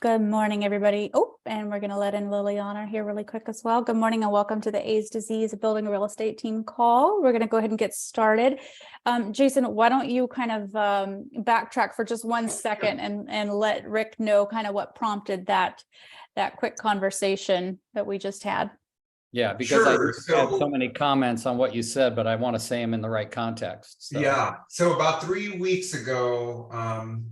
Good morning, everybody. Oh, and we're going to let in Liliana here really quick as well. Good morning and welcome to the A's Disease Building a Real Estate Team call. We're going to go ahead and get started. Jason, why don't you kind of backtrack for just 1 second and let Rick know kind of what prompted that quick conversation that we just had. Yeah, because I Sure. had so many comments on what you said, but I want to say them in the right context. So. Yeah. So about 3 weeks ago,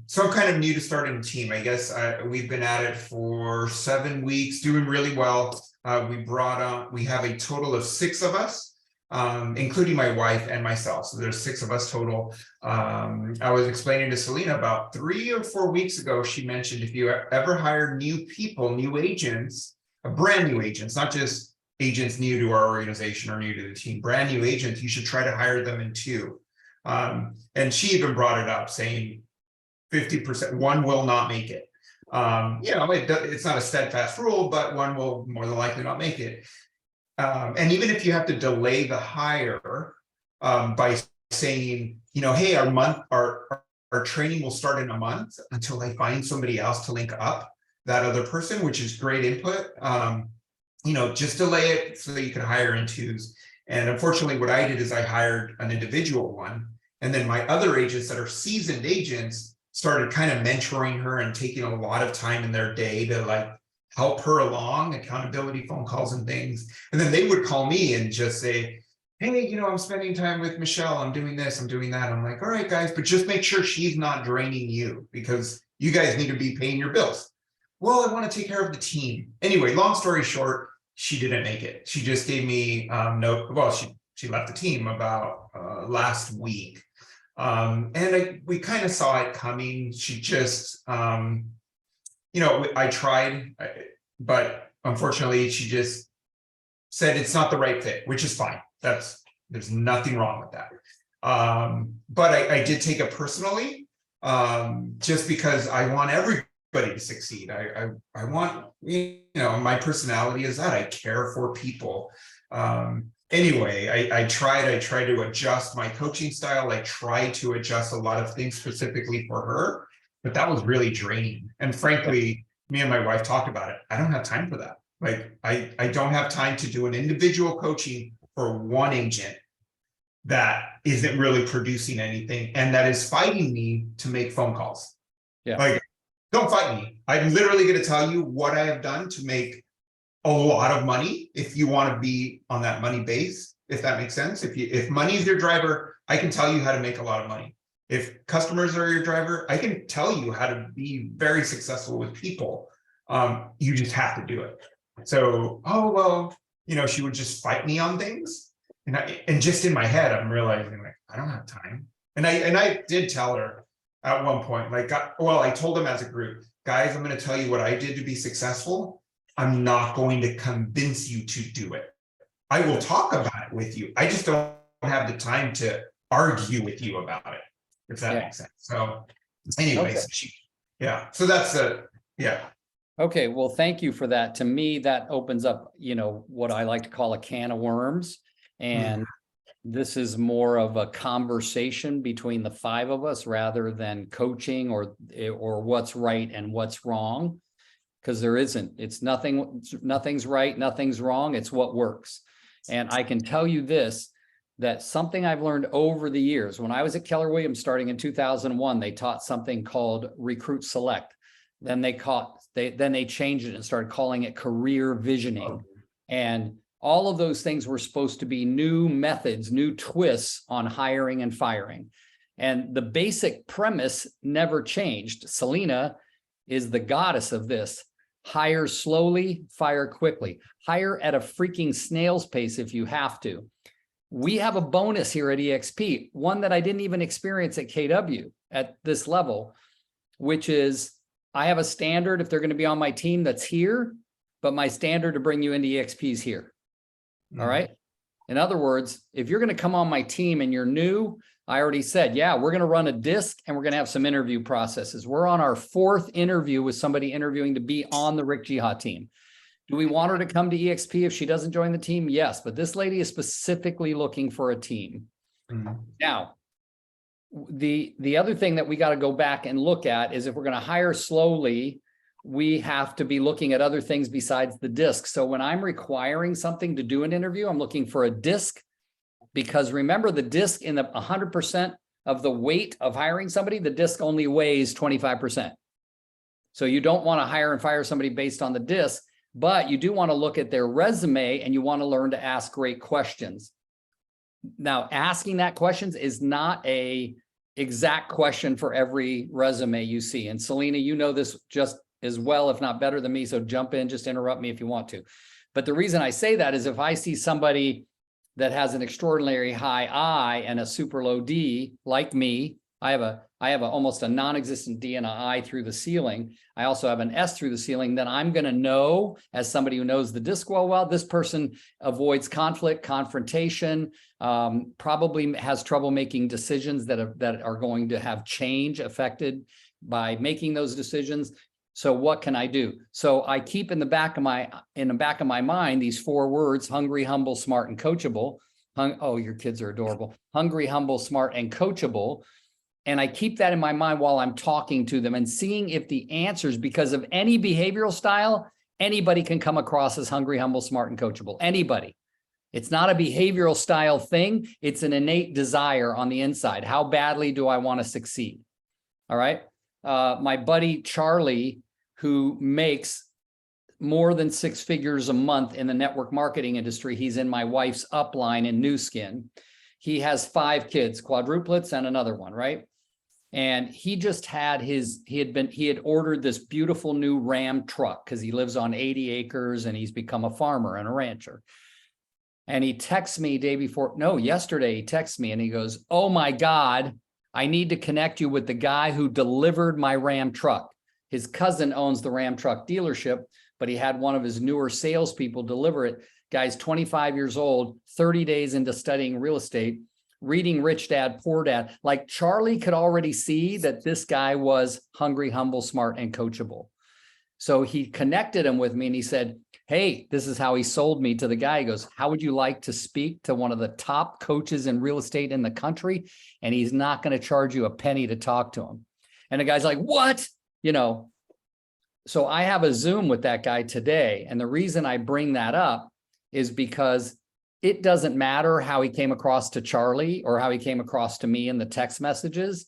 so I'm kind of new to starting a team. I guess we've been at it for 7 weeks, doing really well. We have a total of 6 of us, including my wife and myself. So there's 6 of us total. I was explaining to Selena about 3 or 4 weeks ago, she mentioned if you ever hire new people, new agents, brand new agents, not just agents new to our organization or new to the team, brand new agents, you should try to hire them in 2. And she even brought it up saying 50%, one will not make it. It's not a steadfast rule, but one will more than likely not make it. And even if you have to delay the hire by saying, hey, our training will start in a month until I find somebody else to link up that other person, which is great input. Just delay it so that you can hire in 2s. And unfortunately, what I did is I hired an individual one. And then my other agents that are seasoned agents started kind of mentoring her and taking a lot of time in their day to help her along, accountability phone calls and things. And then they would call me and just say, hey, I'm spending time with Michelle. I'm doing this, I'm doing that. I'm like, all right, guys, but just make sure she's not draining you because you guys need to be paying your bills. Well, I want to take care of the team. Anyway, long story short, she didn't make it. She just gave me she left the team about last week. We kind of saw it coming. She just, I tried, but unfortunately she just said it's not the right fit, which is fine. There's nothing wrong with that. But I did take it personally, just because I want everybody to succeed. I want, my personality is that I care for people. Anyway, I tried to adjust my coaching style. I tried to adjust a lot of things specifically for her, but that was really draining. And frankly, me and my wife talked about it. I don't have time for that. I don't have time to do an individual coaching for one agent that isn't really producing anything and that is fighting me to make phone calls. Yeah. Don't fight me. I'm literally going to tell you what I have done to make a lot of money if you want to be on that money base, if that makes sense. If money is your driver, I can tell you how to make a lot of money. If customers are your driver, I can tell you how to be very successful with people. You just have to do it. So, she would just fight me on things. And just in my head, I'm realizing I don't have time. And I did tell her at one point, I told them as a group, guys, I'm going to tell you what I did to be successful. I'm not going to convince you to do it. I will talk about it with you. I just don't have the time to argue with you about it, if that makes sense. So anyways, okay. So that's Okay, well, thank you for that. To me, that opens up, what I like to call a can of worms. And this is more of a conversation between the 5 of us rather than coaching or what's right and what's wrong, because there isn't. It's nothing's right, nothing's wrong. It's what works. And I can tell you this, that something I've learned over the years, when I was at Keller Williams starting in 2001, they taught something called Recruit Select. Then they changed it and started calling it career visioning. And all of those things were supposed to be new methods, new twists on hiring and firing. And the basic premise never changed. Selena is the goddess of this. Hire slowly, fire quickly. Hire at a freaking snail's pace if you have to. We have a bonus here at EXP, one that I didn't even experience at KW at this level, which is I have a standard if they're going to be on my team that's here, but my standard to bring you into EXP is here. All right. In other words, if you're going to come on my team and you're new, I already said, we're going to run a disc and we're going to have some interview processes. We're on our 4th interview with somebody interviewing to be on the Rick Jihad team. Do we want her to come to EXP if she doesn't join the team? Yes, but this lady is specifically looking for a team. Now, the other thing that we got to go back and look at is if we're going to hire slowly, we have to be looking at other things besides the disc. So when I'm requiring something to do an interview, I'm looking for a disc, because remember, the disc in the 100% of the weight of hiring somebody, the disc only weighs 25%. So you don't want to hire and fire somebody based on the disc, but you do want to look at their resume and you want to learn to ask great questions. Now, asking that questions is not a exact question for every resume you see. And Selena, you know this just as well, if not better than me. So jump in, just interrupt me if you want to. But the reason I say that is if I see somebody that has an extraordinary high I and a super low D, like me, I have almost a non-existent D and an I through the ceiling. I also have an S through the ceiling. Then I'm going to know, as somebody who knows the disc well, this person avoids conflict, confrontation, probably has trouble making decisions that are going to have change affected by making those decisions. So what can I do? So I keep in the back of my mind these 4 words: hungry, humble, smart, and coachable. Oh, your kids are adorable. Hungry, humble, smart, and coachable. And I keep that in my mind while I'm talking to them and seeing if the answers, because of any behavioral style, anybody can come across as hungry, humble, smart, and coachable. Anybody. It's not a behavioral style thing. It's an innate desire on the inside. How badly do I want to succeed? All right. My buddy Charlie, who makes more than 6 figures a month in the network marketing industry, he's in my wife's upline in Nu Skin. He has 5 kids, quadruplets and another one, right? And he just had he had ordered this beautiful new Ram truck because he lives on 80 acres and he's become a farmer and a rancher. And he texts me yesterday he texts me and he goes, "Oh my God, I need to connect you with the guy who delivered my Ram truck." His cousin owns the Ram truck dealership, but he had one of his newer salespeople deliver it. Guy's 25 years old, 30 days into studying real estate, reading Rich Dad, Poor Dad. Like, Charlie could already see that this guy was hungry, humble, smart, and coachable. So he connected him with me and he said, "Hey, this is how he sold me to the guy." He goes, "How would you like to speak to one of the top coaches in real estate in the country? And he's not going to charge you a penny to talk to him." And the guy's like, "What?" So I have a Zoom with that guy today. And the reason I bring that up is because it doesn't matter how he came across to Charlie or how he came across to me in the text messages.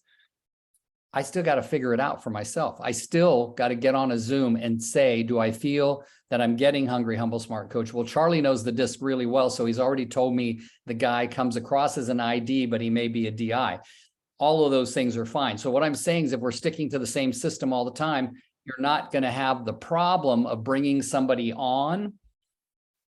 I still got to figure it out for myself. I still got to get on a Zoom and say, do I feel that I'm getting hungry, humble, smart, coachable? Charlie knows the disc really well. So he's already told me the guy comes across as an ID, but he may be a DI. All of those things are fine. So what I'm saying is if we're sticking to the same system all the time, you're not going to have the problem of bringing somebody on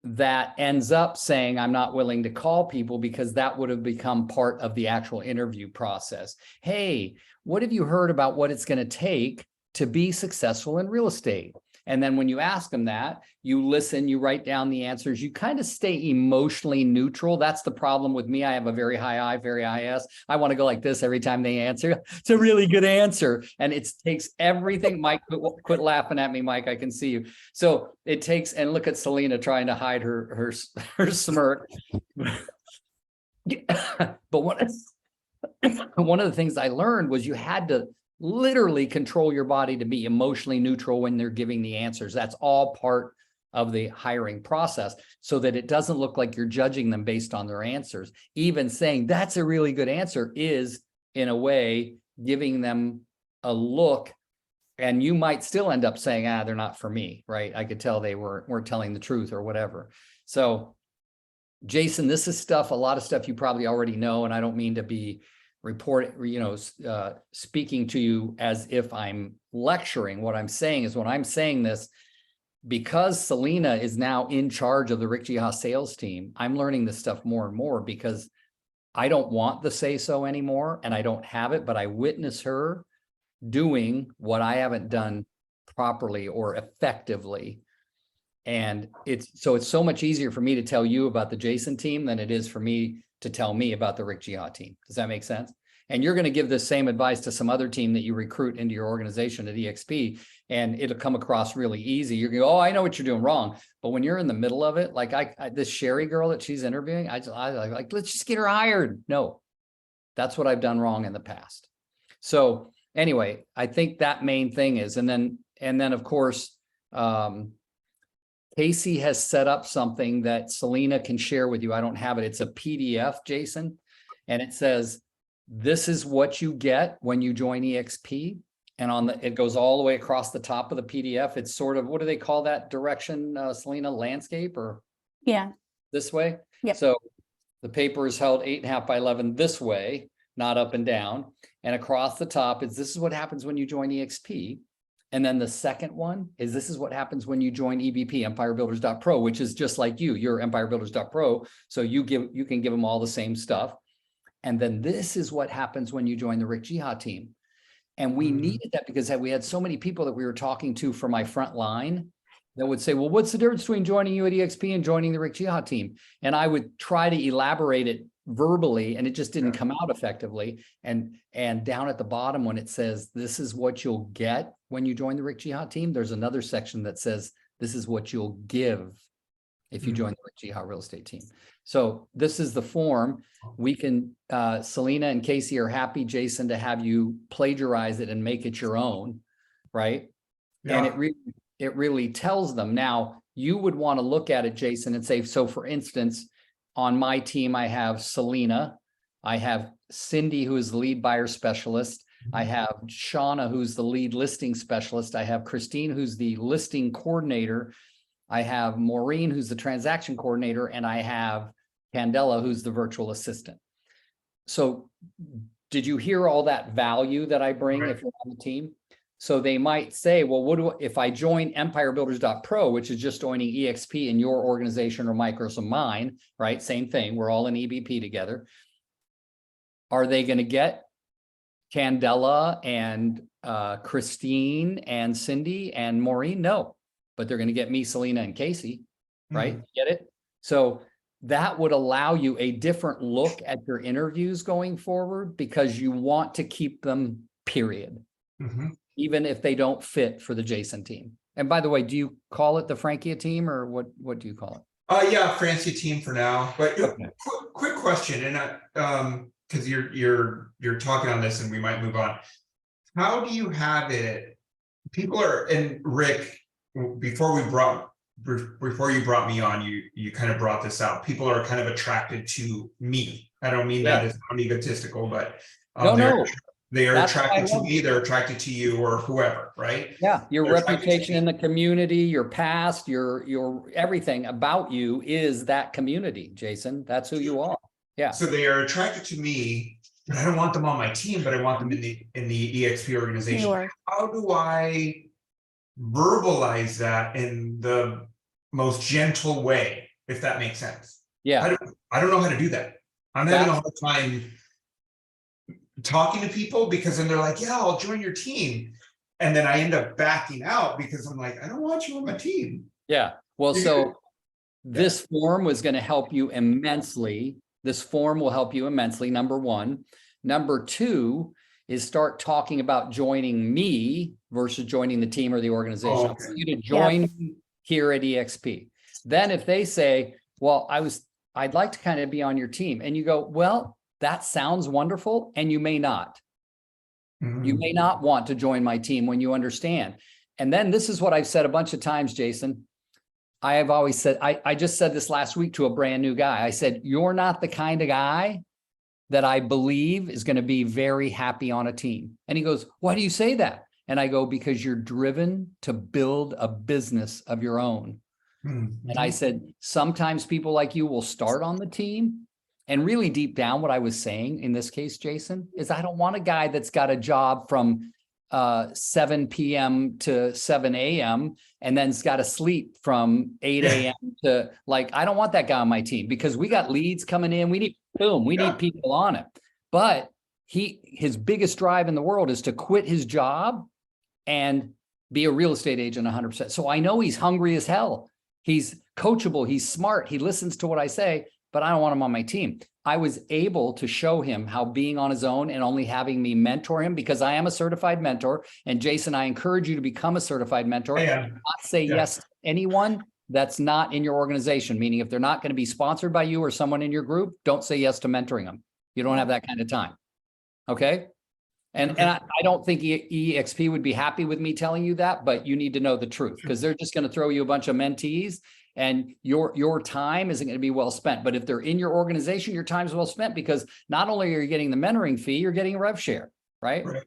that ends up saying, "I'm not willing to call people," because that would have become part of the actual interview process. "Hey, what have you heard about what it's going to take to be successful in real estate?" And then when you ask them that, you listen, you write down the answers, you kind of stay emotionally neutral. That's the problem with me. I have a very high I, very high S. I want to go like this every time they answer. It's a really good answer. And it takes everything. Mike, quit laughing at me, Mike. I can see you. So it takes, and look at Selena trying to hide her smirk. But one of the things I learned was you had to literally control your body to be emotionally neutral when they're giving the answers. That's all part of the hiring process, so that it doesn't look like you're judging them based on their answers. Even saying that's a really good answer is, in a way, giving them a look, and you might still end up saying, they're not for me, right? I could tell they weren't telling the truth or whatever. So, Jason, this is a lot of stuff you probably already know, and I don't mean to be speaking to you as if I'm lecturing. What I'm saying is, when I'm saying this, because Selena is now in charge of the Rick G. Haas sales team, I'm learning this stuff more and more because I don't want the say-so anymore and I don't have it, but I witness her doing what I haven't done properly or effectively. And it's so much easier for me to tell you about the Jason team than it is for me to tell me about the Rick G. Haas team. Does that make sense? And you're going to give the same advice to some other team that you recruit into your organization at EXP, and it'll come across really easy. You're going to go, "Oh, I know what you're doing wrong." But when you're in the middle of it, like this Sherry girl that she's interviewing, I like, let's just get her hired. No, that's what I've done wrong in the past. So anyway, I think that main thing is, and then And then, of course, Casey has set up something that Selena can share with you. I don't have it. It's a PDF, Jason. And it says, this is what you get when you join EXP. And it goes all the way across the top of the PDF. It's sort of, what do they call that direction, Selena, landscape or Yeah. this way? Yep. So the paper is held 8.5 by 11 this way, not up and down. And across the top is, this is what happens when you join EXP. And then the second one is, this is what happens when you join EBP, empirebuilders.pro, which is just like you're empirebuilders.pro. So you can give them all the same stuff. And then this is what happens when you join the Rick Jihad team. And we needed that because we had so many people that we were talking to for my front line that would say, well, what's the difference between joining you at EXP and joining the Rick Jihad team? And I would try to elaborate it verbally, and it just didn't come out effectively. And down at the bottom, when it says, this is what you'll get when you join the Rick Jihad team, there's another section that says, this is what you'll give if you join the Rick Jihad real estate team. So this is the form. We can, Selena and Casey are happy, Jason, to have you plagiarize it and make it your own, right? Yeah. And it really tells them. Now, you would want to look at it, Jason, and say, so for instance, on my team, I have Selena, I have Cindy, who is the lead buyer specialist. I have Shauna, who's the lead listing specialist. I have Christine, who's the listing coordinator. I have Maureen, who's the transaction coordinator, and I have Candela, who's the virtual assistant. So did you hear all that value that I bring if you're on the team? So they might say, well, if I join empirebuilders.pro, which is just joining EXP in your organization or Microsoft mine, right? Same thing. We're all in EBP together. Are they going to get Candela and Christine and Cindy and Maureen? No, but they're going to get me, Selena, and Casey, right? Get it? So that would allow you a different look at your interviews going forward because you want to keep them, period. Even if they don't fit for the Jason team. And by the way, do you call it the Frankia team or what do you call it? Yeah, Francie team for now. But quick question, and because you're talking on this, and we might move on. How do you have it? People are, and Rick, before you brought me on, you kind of brought this out. People are kind of attracted to me. I don't mean that as egotistical, but No. They are attracted to me, they're attracted to you or whoever, right? Yeah, your reputation in the community, your past, your everything about you is that community, Jason. That's who you are. Yeah. So they are attracted to me, but I don't want them on my team, but I want them in the EXP organization. Sure. How do I verbalize that in the most gentle way, if that makes sense? Yeah. I don't know how to do that. I'm having a hard time talking to people because then they're like, yeah, I'll join your team. And then I end up backing out because I'm like, I don't want you on my team. Yeah. Well, so this form was going to help you immensely. This form will help you immensely, number one. Number two is start talking about joining me versus joining the team or the organization. I want you to join me here at EXP. Then if they say, well, I'd like to kind of be on your team. And you go, well, that sounds wonderful. And you may not. You may not want to join my team when you understand. And then this is what I've said a bunch of times, Jason. I have always said, I just said this last week to a brand new guy. I said, you're not the kind of guy that I believe is going to be very happy on a team. And he goes, why do you say that? And I go, because you're driven to build a business of your own. And I said, sometimes people like you will start on the team. And really deep down, what I was saying in this case, Jason, is I don't want a guy that's got a job from 7 p.m. to 7 a.m. and then's got to sleep from 8 a.m. to I don't want that guy on my team because we got leads coming in. We need people on it. But his biggest drive in the world is to quit his job and be a real estate agent 100%. So I know he's hungry as hell. He's coachable. He's smart. He listens to what I say, but I don't want him on my team. I was able to show him how being on his own and only having me mentor him, because I am a certified mentor. And Jason, I encourage you to become a certified mentor. Not say yes to anyone that's not in your organization, meaning if they're not going to be sponsored by you or someone in your group, don't say yes to mentoring them. You don't have that kind of time. Okay. And Okay. and I don't think EXP would be happy with me telling you that, but you need to know the truth because they're just going to throw you a bunch of mentees and your time isn't going to be well spent. But if they're in your organization, your time's well spent because not only are you getting the mentoring fee, you're getting a rev share, right? Right.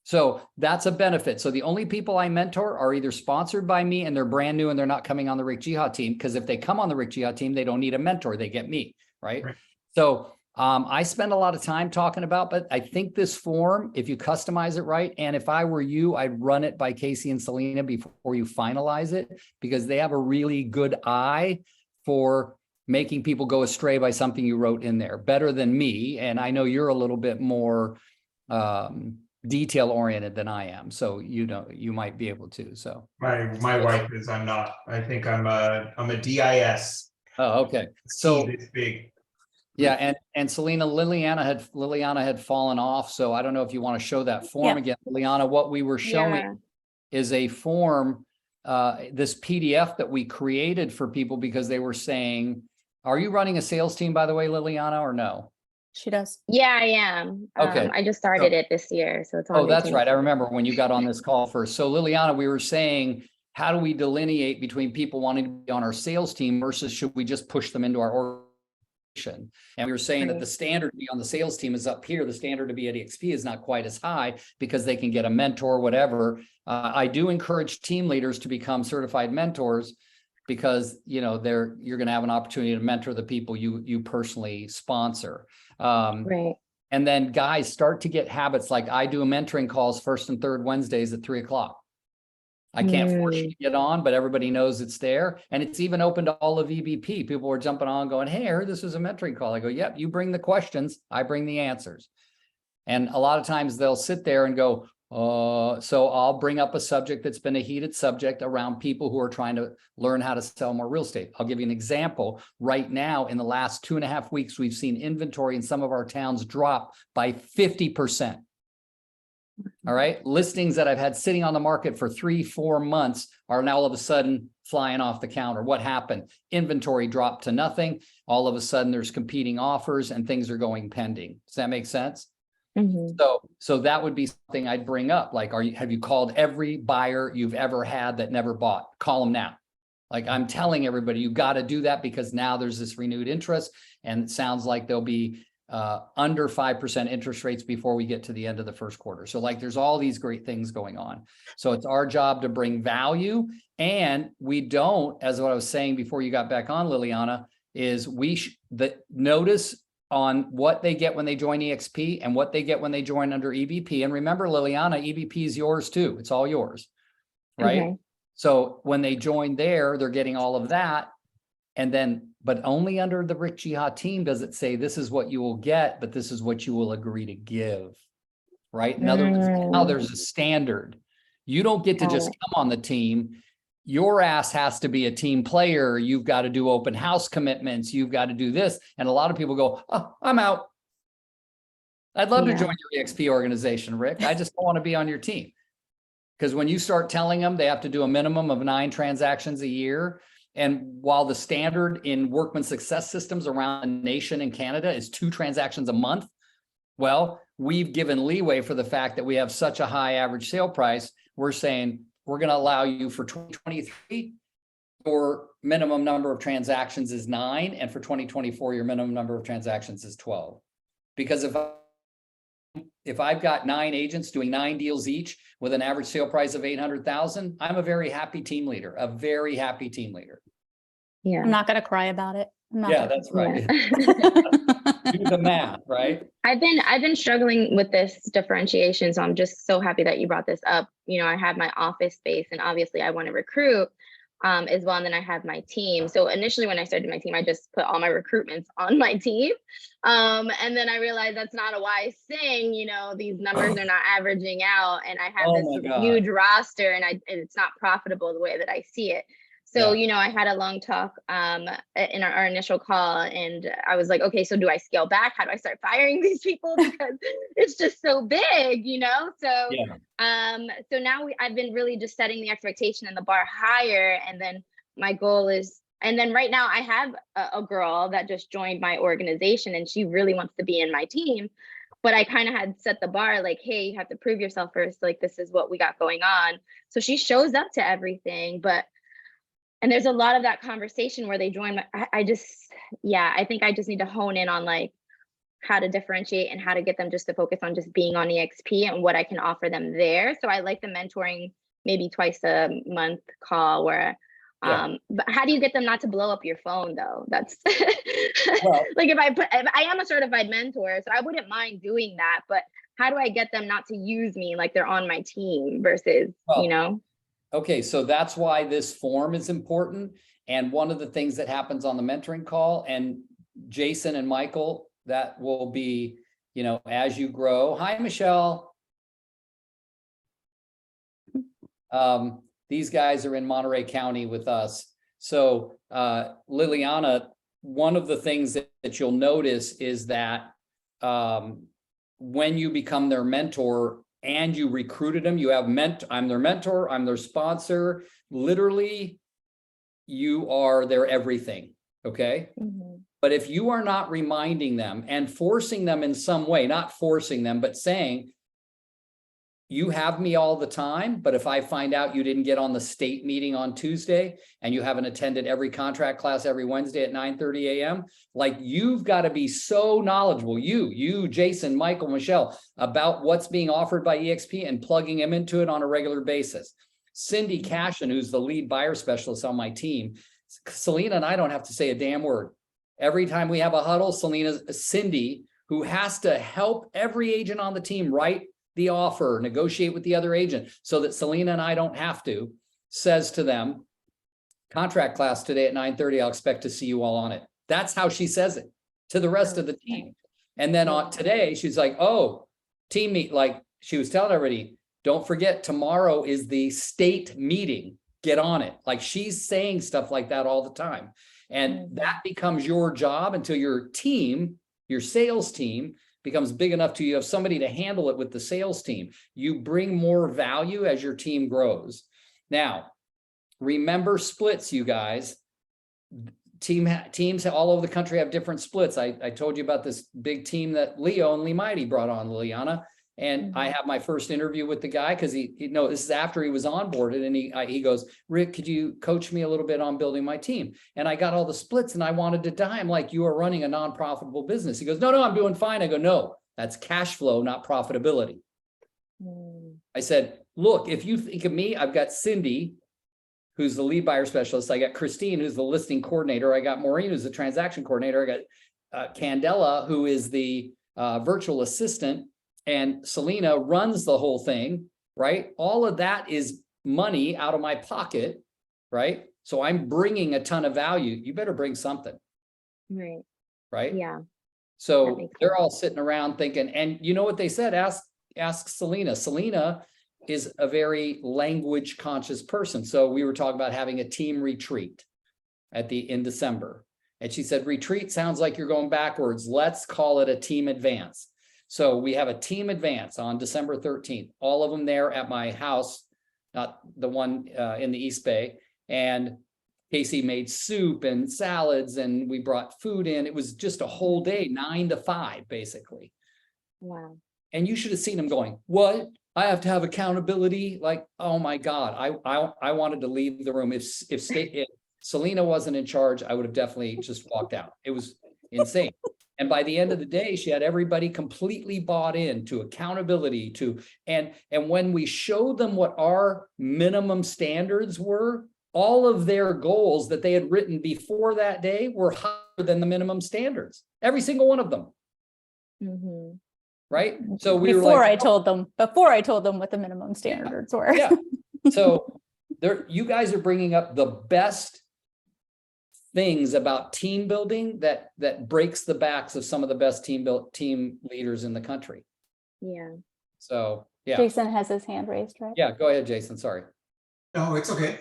So that's a benefit. So the only people I mentor are either sponsored by me and they're brand new and they're not coming on the Rick Jihad team. Because if they come on the Rick Jihad team, they don't need a mentor. They get me, right? Right. So I spend a lot of time talking about, but I think this form, if you customize it right, and if I were you, I'd run it by Casey and Selena before you finalize it, because they have a really good eye for making people go astray by something you wrote in there, better than me. And I know you're a little bit more detail oriented than I am. So, you know, you might be able to, so. My wife is, I'm not. I think I'm a DIS. Oh, okay. So See this big. yeah, and Selena, Liliana had fallen off. So I don't know if you want to show that form Yeah. again. Liliana, what we were showing is a form, this PDF that we created for people because they were saying, are you running a sales team, by the way, Liliana, or no? She does. Yeah, I am. Okay. I just started it this year, so it's all Oh, new that's to me. right. I remember when you got on this call first. So Liliana, we were saying, how do we delineate between people wanting to be on our sales team versus should we just push them into our organization? And we were saying that Right. the standard to be on the sales team is up here. The standard to be at EXP is not quite as high because they can get a mentor, whatever. I do encourage team leaders to become certified mentors because, you know, you're going to have an opportunity to mentor the people you personally sponsor. Right. And then guys start to get habits like I do mentoring calls first and third Wednesdays at 3:00. I can't force you to get on, but everybody knows it's there. And it's even open to all of EBP. People are jumping on going, hey, I heard this is a mentoring call. I go, yep, you bring the questions, I bring the answers. And a lot of times they'll sit there and go, so I'll bring up a subject that's been a heated subject around people who are trying to learn how to sell more real estate. I'll give you an example. Right now, in the last 2.5 weeks, we've seen inventory in some of our towns drop by 50%. All right. Listings that I've had sitting on the market for 3-4 months are now all of a sudden flying off the counter. What happened? Inventory dropped to nothing. All of a sudden there's competing offers and things are going pending. Does that make sense? Mhm. So that would be something I'd bring up. Like, have you called every buyer you've ever had that never bought? Call them now. Like I'm telling everybody, you got to do that because now there's this renewed interest and it sounds like there'll be under 5% interest rates before we get to the end of the first quarter. So like there's all these great things going on. So it's our job to bring value. And we don't, as what I was saying before you got back on, Liliana, is the notice on what they get when they join EXP and what they get when they join under EBP. And remember, Liliana, EBP is yours too. It's all yours, right? Okay. So when they join there, they're getting all of that. And then, but only under the Rick Jihad team does it say this is what you will get, but this is what you will agree to give, right? In other words, now there's a standard. You don't get to Got just it. come on the team. Your ass has to be a team player. You've got to do open house commitments. You've got to do this. And a lot of people go, oh, I'm out. I'd love to Yeah. join your EXP organization, Rick. I just don't want to be on your team. Because when you start telling them they have to do a minimum of 9 transactions a year, and while the standard in Workman Success Systems around the nation in Canada is 2 transactions a month, well, we've given leeway for the fact that we have such a high average sale price. We're saying we're going to allow you for 2023, your minimum number of transactions is 9, and for 2024, your minimum number of transactions is 12. Because if I've got 9 agents doing 9 deals each with an average sale price of 800,000, I'm a very happy team leader, a very happy team leader. Yeah. I'm not going to cry about it. Yeah, that's right. Yeah. Do the math, right? I've been struggling with this differentiation, so I'm just so happy that you brought this up. You know, I have my office space, and obviously I want to recruit as well. And then I have my team. So initially, when I started my team, I just put all my recruitments on my team, and then I realized that's not a wise thing. You know, these numbers are not averaging out, and I have Oh this my God. huge roster, and it's not profitable the way that I see it. So, Yeah. you know, I had a long talk in our initial call, and I was like, okay, so do I scale back? How do I start firing these people? Because it's just so big, you know? So, Yeah. so now I've been really just setting the expectation and the bar higher. And then my goal is, and then right now I have a girl that just joined my organization and she really wants to be in my team. but I kind of had set the bar like, hey, you have to prove yourself first. Like, this is what we got going on. So she shows up to everything, and there's a lot of that conversation where they join. I think I just need to hone in on like how to differentiate and how to get them just to focus on just being on EXP and what I can offer them there. So I like the mentoring, maybe twice a month call where, but how do you get them not to blow up your phone though? That's Well, like, if I am a certified mentor, so I wouldn't mind doing that, but how do I get them not to use me like they're on my team versus, Well, okay, so that's why this form is important. And one of the things that happens on the mentoring call, and Jason and Michael, that will be, as you grow. Hi, Michelle. These guys are in Monterey County with us. So Liliana, one of the things that you'll notice is that when you become their mentor and you recruited them, you have I'm their mentor, I'm their sponsor. Literally, you are their everything. Okay. Mm-hmm. But if you are not reminding them and forcing them in some way, not forcing them, but saying, you have me all the time, but if I find out you didn't get on the state meeting on Tuesday and you haven't attended every contract class every Wednesday at 9:30 a.m., like you've got to be so knowledgeable, you, Jason, Michael, Michelle, about what's being offered by EXP and plugging them into it on a regular basis. Cindy Cashin, who's the lead buyer specialist on my team, Selena and I don't have to say a damn word. Every time we have a huddle, Cindy, who has to help every agent on the team write the offer, negotiate with the other agent so that Selena and I don't have to, says to them, contract class today at 9:30, I'll expect to see you all on it. That's how she says it to the rest of the team. And then on today, she's like, oh, team meet, like she was telling everybody, don't forget tomorrow is the state meeting, get on it. Like she's saying stuff like that all the time. And that becomes your job until your team, your sales team, becomes big enough to you have somebody to handle it with the sales team. You bring more value as your team grows. Now, remember splits, you guys. Teams all over the country have different splits. I told you about this big team that Leo and Lee Mighty brought on, Liliana. And I have my first interview with the guy because this is after he was onboarded, and he goes, Rick, could you coach me a little bit on building my team? And I got all the splits and I wanted to die. I'm like, you are running a non-profitable business. He goes, no, I'm doing fine. I go, no, that's cash flow, not profitability. I said, look, if you think of me, I've got Cindy, who's the lead buyer specialist. I got Christine, who's the listing coordinator. I got Maureen, who's the transaction coordinator. I got Candela, who is the virtual assistant. And Selena runs the whole thing, right? All of that is money out of my pocket, right? So I'm bringing a ton of value. You better bring something. Right. Right? Yeah. So they're all sitting around thinking, and you know what they said? Ask Selena. Selena is a very language conscious person. So we were talking about having a team retreat in December. And she said, retreat sounds like you're going backwards. Let's call it a team advance. So we have a team advance on December 13th, all of them there at my house, not the one in the East Bay. And Casey made soup and salads and we brought food in. It was just a whole day, 9 to 5, basically. Wow. And you should have seen them going, what? I have to have accountability. Like, oh my God, I wanted to leave the room. If Selena wasn't in charge, I would have definitely just walked out. It was insane. And by the end of the day, she had everybody completely bought in to accountability and when we showed them what our minimum standards were, all of their goals that they had written before that day were higher than the minimum standards. Every single one of them. Mm-hmm. Right. So before I told them what the minimum standards were. Yeah. So you guys are bringing up the best things about team building that breaks the backs of some of the best team leaders in the country. Yeah. So yeah. Jason has his hand raised, right? Yeah, go ahead, Jason. Sorry. No, it's okay.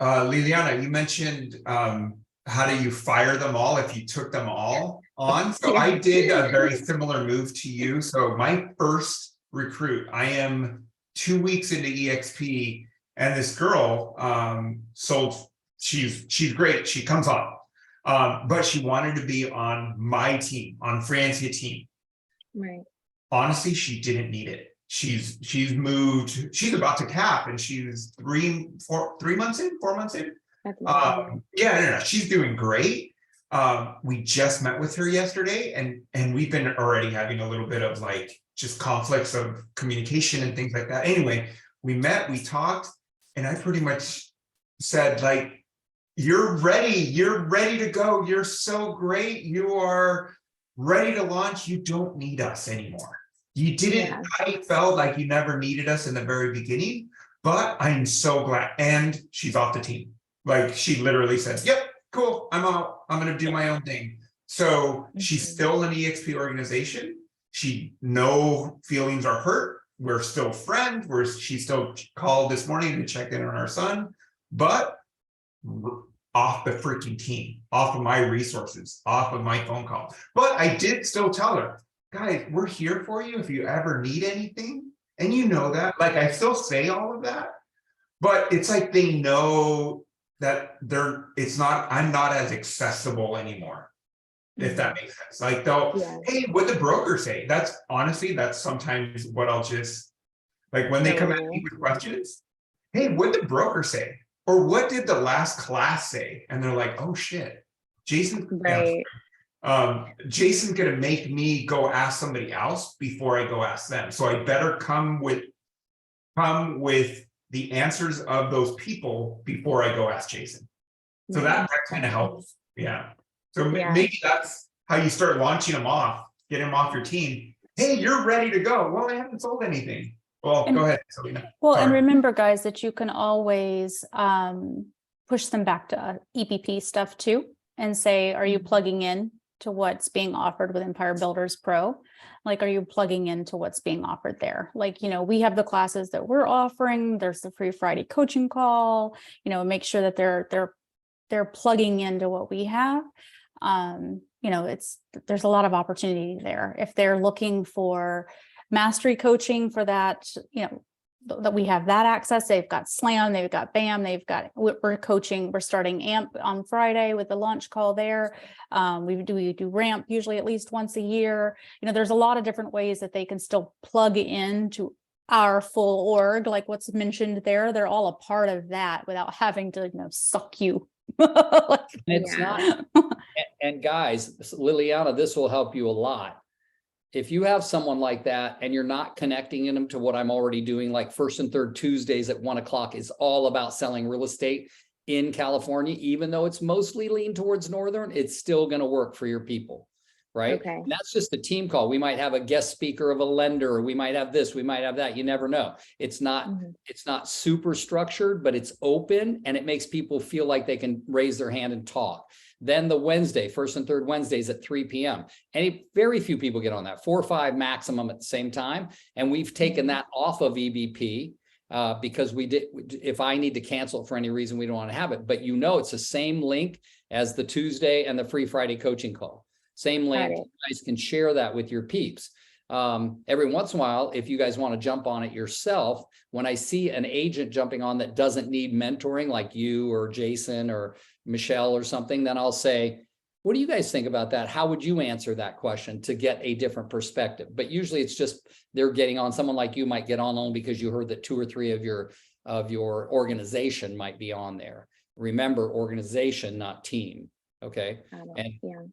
Liliana, you mentioned how do you fire them all if you took them all on? So I did a very similar move to you. So my first recruit, I am 2 weeks into EXP, and this girl she's great. She comes on, but she wanted to be on my team, on Francia team. Right. Honestly, she didn't need it. She's moved, she's about to cap and she's 3 months in, 4 months in. That's amazing. Yeah, no, she's doing great. We just met with her yesterday and we've been already having a little bit of like just conflicts of communication and things like that. Anyway, we met, we talked, and I pretty much said like, you're ready to go. You're so great. You are ready to launch. You don't need us anymore. You didn't, Yeah. I felt like you never needed us in the very beginning, but I'm so glad. And she's off the team. Like she literally said, yep, cool, I'm out. I'm going to do my own thing. So she's still an EXP organization. No feelings are hurt. We're still friends. She still called this morning to check in on our son, but off the freaking team, off of my resources, off of my phone call. But I did still tell her, guys, we're here for you if you ever need anything. And you know that, like I still say all of that, but it's like they know that I'm not as accessible anymore. If that makes sense. Like hey, what'd the broker say? That's sometimes what I'll just, like when they come at me with questions, hey, what'd the broker say? Or what did the last class say? And they're like, oh shit, Jason, Right. Jason's gonna make me go ask somebody else before I go ask them. So I better come with the answers of those people before I go ask Jason. So that kind of helps. Yeah. So maybe that's how you start launching them off, get them off your team. Hey, you're ready to go. Well, I haven't sold anything. Well, go ahead, Selena. Well, and Sorry. remember, guys, that you can always push them back to EBP stuff too, and say, are you plugging in to what's being offered with Empire Builders Pro? Like, are you plugging into what's being offered there? Like, we have the classes that we're offering. There's the free Friday coaching call. Make sure that they're plugging into what we have. There's a lot of opportunity there. If they're looking for mastery coaching for that, that we have that access. They've got SLAM, they've got BAM, we're coaching, we're starting AMP on Friday with the launch call there. We do RAMP usually at least once a year. There's a lot of different ways that they can still plug into our full org, like what's mentioned there. They're all a part of that without having to, suck you. It's not. And guys, Liliana, this will help you a lot. If you have someone like that and you're not connecting them to what I'm already doing, like first and third Tuesdays at 1 o'clock is all about selling real estate in California, even though it's mostly leaned towards Northern, it's still going to work for your people, right? Okay. And that's just a team call. We might have a guest speaker of a lender, or we might have this, we might have that. You never know. It's not super structured, but it's open and it makes people feel like they can raise their hand and talk. Then the Wednesday, first and third Wednesdays at 3 p.m. Very few people get on that, 4 or 5 maximum at the same time. And we've taken that off of EBP because if I need to cancel it for any reason, we don't want to have it. But it's the same link as the Tuesday and the free Friday coaching call. Same link. You guys can share that with your peeps. Every once in a while, if you guys want to jump on it yourself, when I see an agent jumping on that doesn't need mentoring like you or Jason or Michelle or something, then I'll say, what do you guys think about that? How would you answer that question to get a different perspective? But usually it's just they're getting on. Someone like you might get on only because you heard that 2 or 3 of your organization might be on there. Remember, organization, not team. Okay.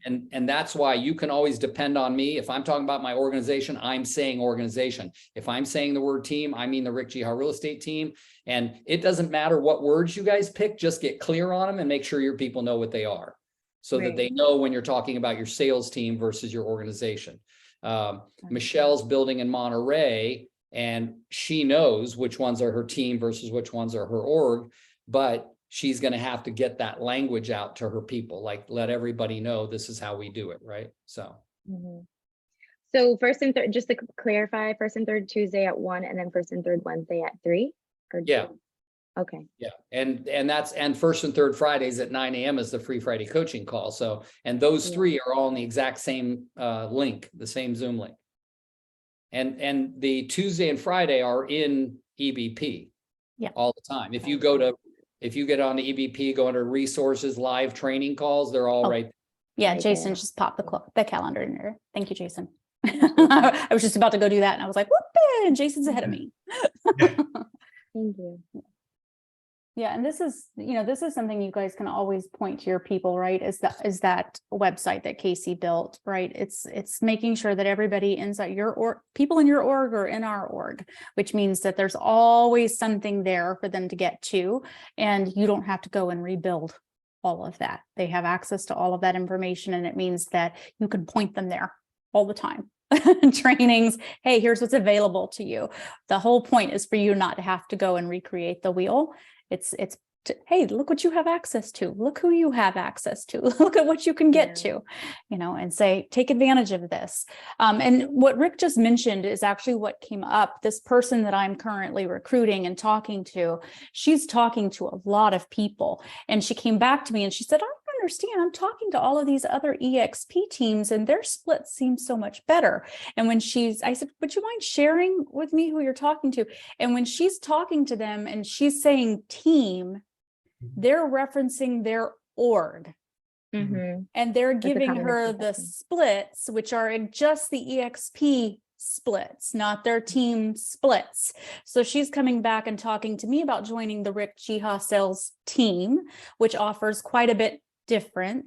And that's why you can always depend on me. If I'm talking about my organization, I'm saying organization. If I'm saying the word team, I mean the Rick G. Howe Real Estate team. And it doesn't matter what words you guys pick, just get clear on them and make sure your people know what they are so that they know when you're talking about your sales team versus your organization. Michelle's building in Monterey and she knows which ones are her team versus which ones are her org, but she's going to have to get that language out to her people, like let everybody know this is how we do it, right? So. So first and third, just to clarify, first and third Tuesday at 1, and then first and third Wednesday at 3. Yeah. Okay. Yeah, and first and third Fridays at 9 a.m. is the free Friday coaching call. So, and those 3 are all in the exact same link, the same Zoom link. And the Tuesday and Friday are in EBP all the time. If you get on the EBP, go under resources, live training calls, they're all right there. Yeah, Jason just popped the calendar in there. Thank you, Jason. I was just about to go do that and I was like, whoop, and Jason's ahead of me. Thank you. Yeah, and this is, this is something you guys can always point to your people, right? Is that website that Casey built, right? It's making sure that everybody inside your org, people in your org are in our org, which means that there's always something there for them to get to, and you don't have to go and rebuild all of that. They have access to all of that information, and it means that you can point them there all the time. Trainings, hey, here's what's available to you. The whole point is for you not to have to go and recreate the wheel. It's hey, look what you have access to. Look who you have access to. Look at what you can get to, and say, take advantage of this. And what Rick just mentioned is actually what came up. This person that I'm currently recruiting and talking to, she's talking to a lot of people. And she came back to me and she said, I don't understand. I'm talking to all of these other EXP teams and their split seems so much better. And when I said, would you mind sharing with me who you're talking to? And when she's talking to them and she's saying team, they're referencing their org. Mhm. And they're a giving common her the misconception. splits, which are in just the EXP splits, not their team splits. So she's coming back and talking to me about joining the Rick Jiha sales team, which offers quite a bit different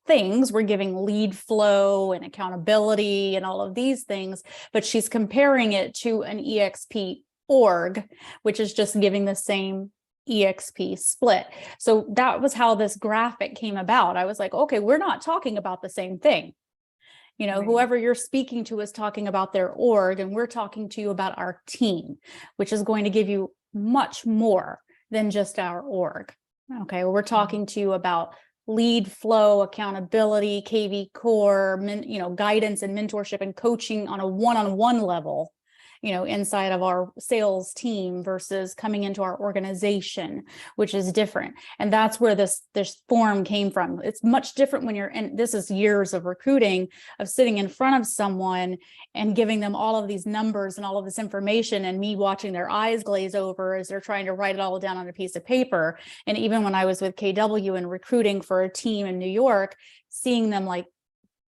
things. We're giving lead flow and accountability and all of these things, but she's comparing it to an EXP org, which is just giving the same EXP split. So that was how this graphic came about. I was like, okay, we're not talking about the same thing. Right. Whoever you're speaking to is talking about their org, and we're talking to you about our team, which is going to give you much more than just our org. Okay, well, we're talking to you about lead flow, accountability, KV core, guidance and mentorship and coaching on a one-on-one level, inside of our sales team versus coming into our organization, which is different. And that's where this form came from. It's much different when and this is years of recruiting, of sitting in front of someone and giving them all of these numbers and all of this information, and me watching their eyes glaze over as they're trying to write it all down on a piece of paper. And even when I was with KW and recruiting for a team in New York, seeing them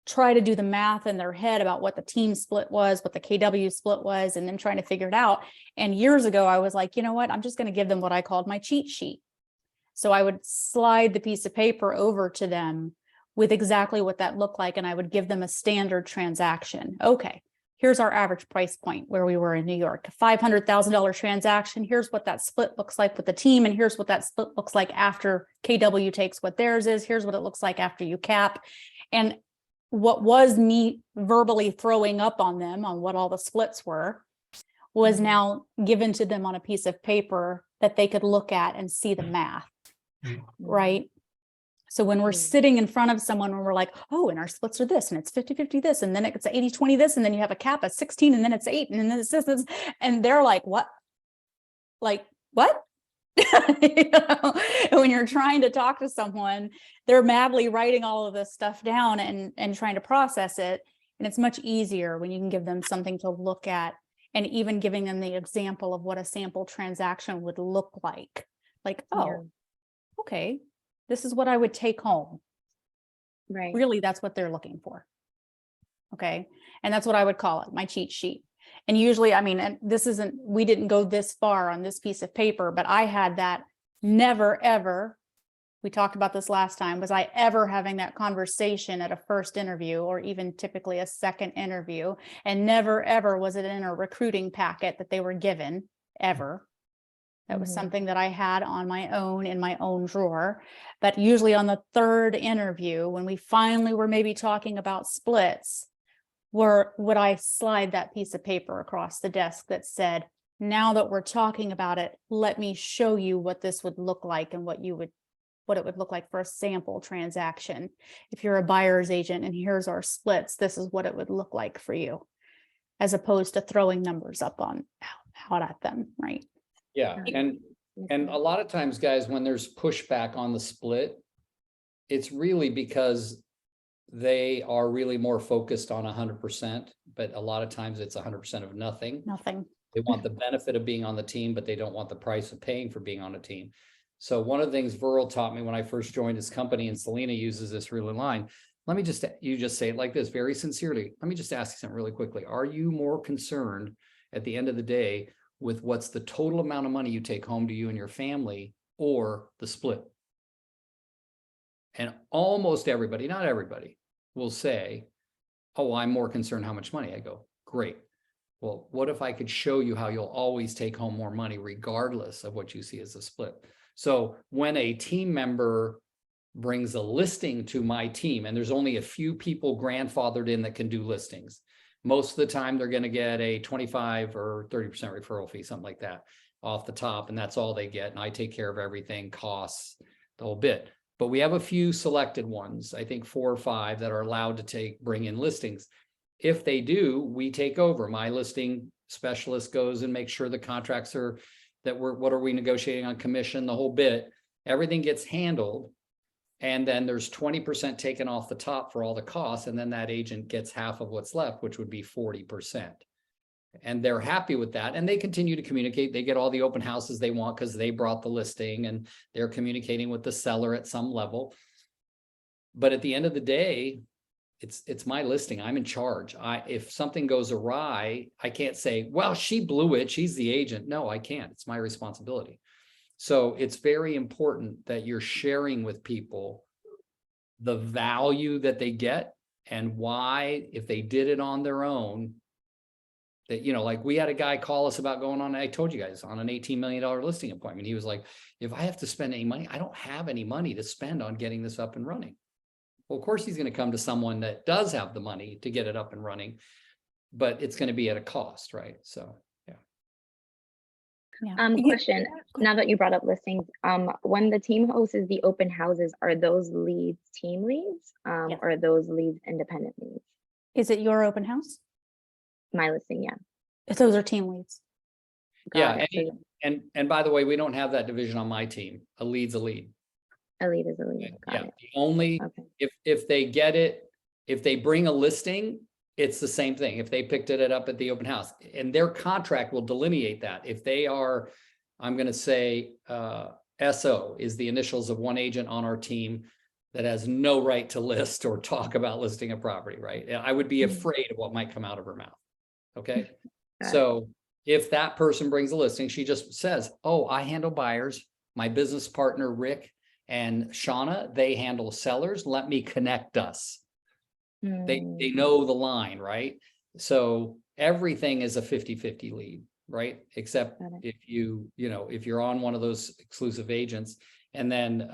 try to do the math in their head about what the team split was, what the KW split was, and then trying to figure it out. And years ago, I was like, you know what? I'm just going to give them what I called my cheat sheet. So I would slide the piece of paper over to them with exactly what that looked like. And I would give them a standard transaction. Okay, here's our average price point where we were in New York, $500,000 transaction. Here's what that split looks like with the team. And here's what that split looks like after KW takes what theirs is. Here's what it looks like after you cap. And what was me verbally throwing up on them on what all the splits were was now given to them on a piece of paper that they could look at and see the math, right? So when we're sitting in front of someone, when we're like, oh, and our splits are this, and it's 50-50 this, and then it's 80-20 this, and then you have a cap at 16, and then it's 8, and then it's this, and they're like, what? Like, what? When you're trying to talk to someone, they're madly writing all of this stuff down and trying to process it. And it's much easier when you can give them something to look at, and even giving them the example of what a sample transaction would look like. Oh, okay, this is what I would take home. Right. Really, that's what they're looking for. Okay. And that's what I would call it, my cheat sheet. And usually, and we didn't go this far on this piece of paper, but I had that never, ever, we talked about this last time, was I ever having that conversation at a first interview or even typically a second interview, and never, ever was it in a recruiting packet that they were given, ever. That was something that I had on my own in my own drawer. But usually on the third interview, when we finally were maybe talking about splits, would I slide that piece of paper across the desk that said, now that we're talking about it, let me show you what this would look like and what it would look like for a sample transaction. If you're a buyer's agent and here's our splits, this is what it would look like for you, as opposed to throwing numbers up out at them, right? Yeah, and a lot of times, guys, when there's pushback on the split, it's really because they are really more focused on 100%, but a lot of times it's 100% of nothing. They want the benefit of being on the team, but they don't want the price of paying for being on a team. So one of the things Viral taught me when I first joined his company, and Selena uses this really line, let me just, you just say it like this very sincerely. Let me just ask you something really quickly. Are you more concerned at the end of the day with what's the total amount of money you take home to you and your family, or the split? And almost everybody, not everybody, will say, oh, I'm more concerned how much money. I go, great. Well, what if I could show you how you'll always take home more money regardless of what you see as a split? So when a team member brings a listing to my team, and there's only a few people grandfathered in that can do listings, most of the time they're going to get a 25 or 30% referral fee, something like that off the top. And that's all they get. And I take care of everything, costs, the whole bit. But we have a few selected ones, I think 4 or 5 that are allowed to bring in listings. If they do, we take over. My listing specialist goes and makes sure the contracts are what are we negotiating on commission, the whole bit, everything gets handled. And then there's 20% taken off the top for all the costs. And then that agent gets half of what's left, which would be 40%. And they're happy with that. And they continue to communicate. They get all the open houses they want because they brought the listing, and they're communicating with the seller at some level. But at the end of the day, it's my listing. I'm in charge. If something goes awry, I can't say, well, she blew it, she's the agent. No, I can't. It's my responsibility. So it's very important that you're sharing with people the value that they get and why, if they did it on their own, that, like we had a guy call us about going on, I told you guys, on an $18 million listing appointment. He was like, if I have to spend any money, I don't have any money to spend on getting this up and running. Well, of course, he's going to come to someone that does have the money to get it up and running, but it's going to be at a cost, right? So, yeah. Question. Now that you brought up listings, when the team hosts the open houses, are those leads team leads, Yes. or are those leads independent leads? Is it your open house? My listing, yeah. Those are team leads. Got Yeah, it. and by the way, we don't have that division on my team. A lead's a lead. A lead is a lead. Got Yeah, it. the only, Okay. if they get it, if they bring a listing, it's the same thing. If they picked it up at the open house, and their contract will delineate that. If they are, I'm going to say, SO is the initials of one agent on our team that has no right to list or talk about listing a property, right? I would be afraid of what might come out of her mouth. Okay. So if that person brings a listing, she just says, oh, I handle buyers. My business partner, Rick and Shauna, they handle sellers. Let me connect us. They know the line, right? So everything is a 50-50 lead, right? Except if if you're on one of those exclusive agents, and then,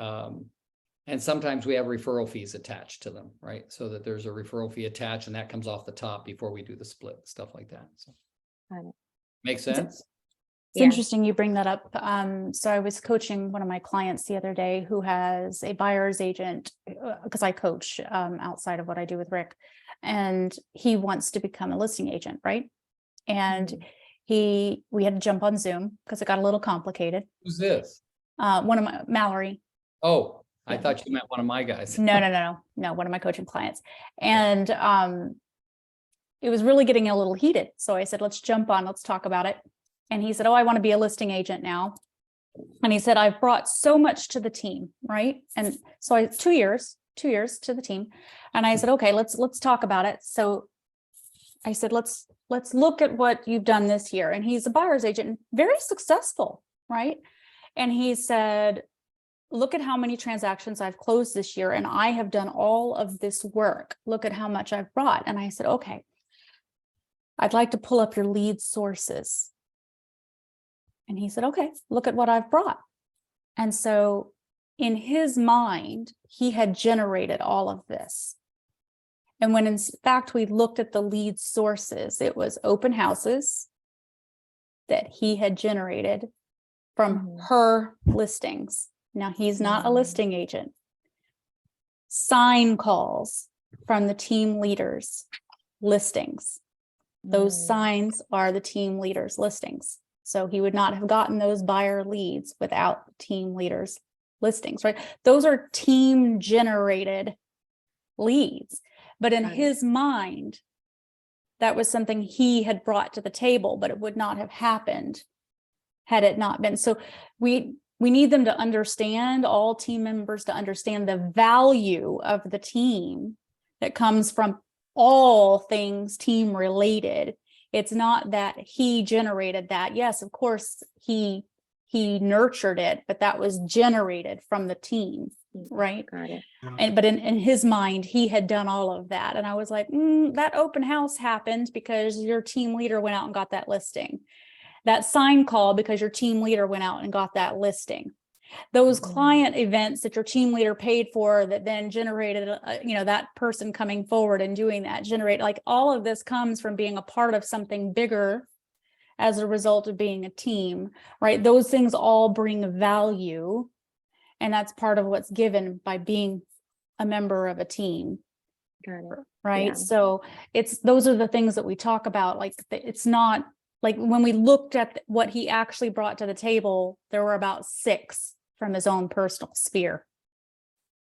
and sometimes we have referral fees attached to them, right? So that there's a referral fee attached, and that comes off the top before we do the split, stuff like that. So makes sense? It's interesting you bring that up. So I was coaching one of my clients the other day who has a buyer's agent, because I coach outside of what I do with Rick, and he wants to become a listing agent, right? And we had to jump on Zoom because it got a little complicated. Who's this? One of Mallory. Oh, I Yeah. thought you meant one of my guys. No, one of my coaching clients. And it was really getting a little heated. So I said, let's jump on, let's talk about it. And he said, oh, I want to be a listing agent now. And he said, I've brought so much to the team, right? And so 2 years to the team. And I said, okay, let's talk about it. So I said, let's look at what you've done this year. And he's a buyer's agent, very successful, right? And he said, look at how many transactions I've closed this year, and I have done all of this work. Look at how much I've brought. And I said, okay, I'd like to pull up your lead sources. And he said, okay, look at what I've brought. And so in his mind, he had generated all of this. And when in fact, we looked at the lead sources, it was open houses that he had generated from her listings. Now, he's not a listing agent. Sign calls from the team leaders' listings. Those signs are the team leaders' listings. So he would not have gotten those buyer leads without team leaders' listings, right? Those are team generated leads. But in his mind, that was something he had brought to the table, but it would not have happened had it not been. So we need them to understand, all team members to understand the value of the team that comes from all things team related. It's not that he generated that. Yes, of course, he nurtured it, but that was generated from the team, right? Got it. But in his mind, he had done all of that. And I was like, that open house happened because your team leader went out and got that listing. That sign call because your team leader went out and got that listing. Those client events that your team leader paid for that then generated, that person coming forward and doing that, generate, like, all of this comes from being a part of something bigger as a result of being a team, right? Those things all bring value. And that's part of what's given by being a member of a team. Got it. Right. Yeah. So those are the things that we talk about. Like, it's not like when we looked at what he actually brought to the table, there were about 6 from his own personal sphere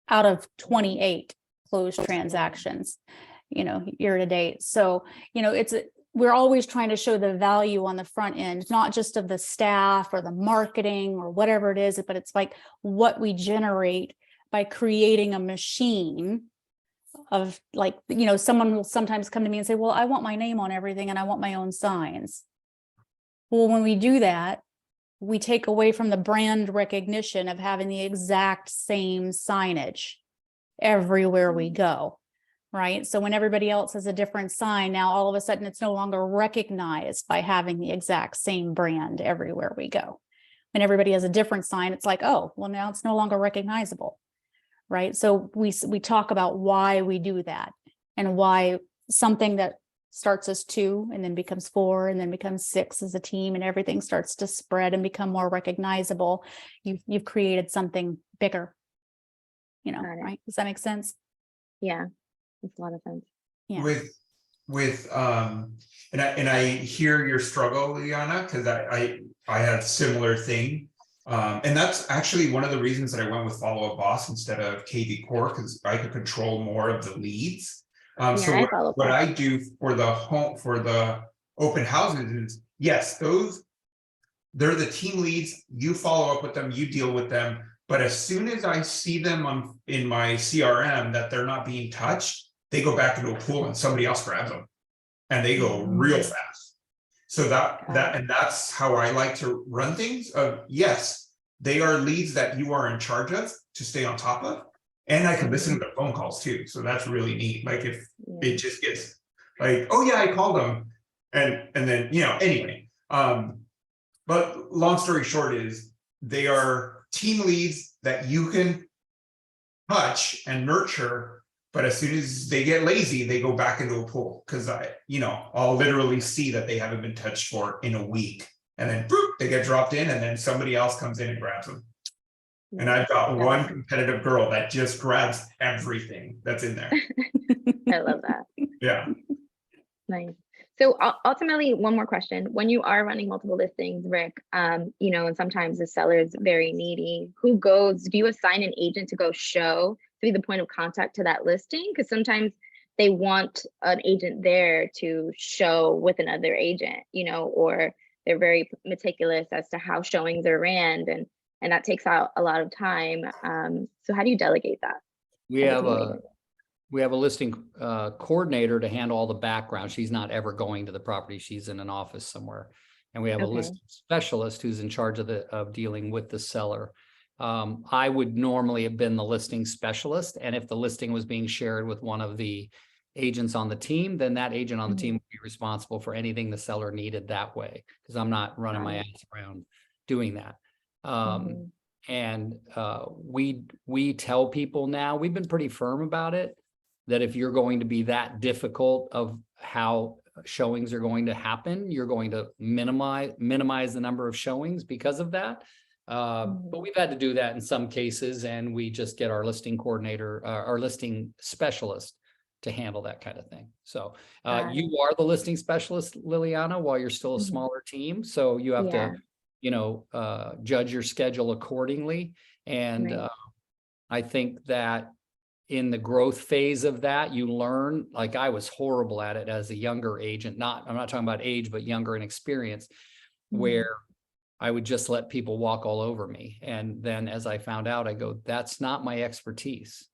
out of 28 closed transactions, year to date. So, we're always trying to show the value on the front end, not just of the staff or the marketing or whatever it is, but it's like what we generate by creating a machine of, like, someone will sometimes come to me and say, well, I want my name on everything and I want my own signs. Well, when we do that, we take away from the brand recognition of having the exact same signage everywhere we go, right? So when everybody else has a different sign, now all of a sudden it's no longer recognized by having the exact same brand everywhere we go. When everybody has a different sign, it's like, oh, well, now it's no longer recognizable, right? So we talk about why we do that and why something that starts as 2 and then becomes 4 and then becomes 6 as a team, and everything starts to spread and become more recognizable. You've created something bigger, Got it. right? Does that make sense? Yeah, makes a lot of sense. Yeah. With and I hear your struggle, Liana, because I had a similar thing. And that's actually one of the reasons that I went with Follow Up Boss instead of KV Core, because I could control more of the leads. So I follow what Boss. I do for the open houses is, yes, they're the team leads. You follow up with them, you deal with them. But as soon as I see them in my CRM that they're not being touched, they go back into a pool and somebody else grabs them, and they go real fast. So that's how I like to run things. Yes, they are leads that you are in charge of to stay on top of. And I can listen to the phone calls too. So that's really neat. Like, if it just gets like, oh yeah, I called them. And then, anyway. But long story short is, they are team leads that you can touch and nurture. But as soon as they get lazy, they go back into a pool. Cause I'll literally see that they haven't been touched in a week. And then boop, they get dropped in, and then somebody else comes in and grabs them. And I've got one competitive girl that just grabs everything that's in there. I love that. Yeah. Nice. So ultimately, one more question. When you are running multiple listings, Rick, and sometimes the seller is very needy, do you assign an agent to go show, to be the point of contact to that listing? Because sometimes they want an agent there to show with another agent, or they're very meticulous as to how showings are ran, and that takes out a lot of time. So how do you delegate that? We have a listing coordinator to handle all the background. She's not ever going to the property. She's in an office somewhere. And we have a listing specialist who's in charge of dealing with the seller. I would normally have been the listing specialist. And if the listing was being shared with one of the agents on the team, then that agent on the team would be responsible for anything the seller needed that way, because I'm not running my ass around doing that. And we tell people now, we've been pretty firm about it, that if you're going to be that difficult of how showings are going to happen, you're going to minimize the number of showings because of that. But we've had to do that in some cases, and we just get our listing coordinator, our listing specialist to handle that kind of thing. So you are the listing specialist, Liliana, while you're still a smaller team. So you have to judge your schedule accordingly. And I think that in the growth phase of that, you learn, like I was horrible at it as a younger agent, I'm not talking about age, but younger in experience, where I would just let people walk all over me. And then as I found out, I go, that's not my expertise.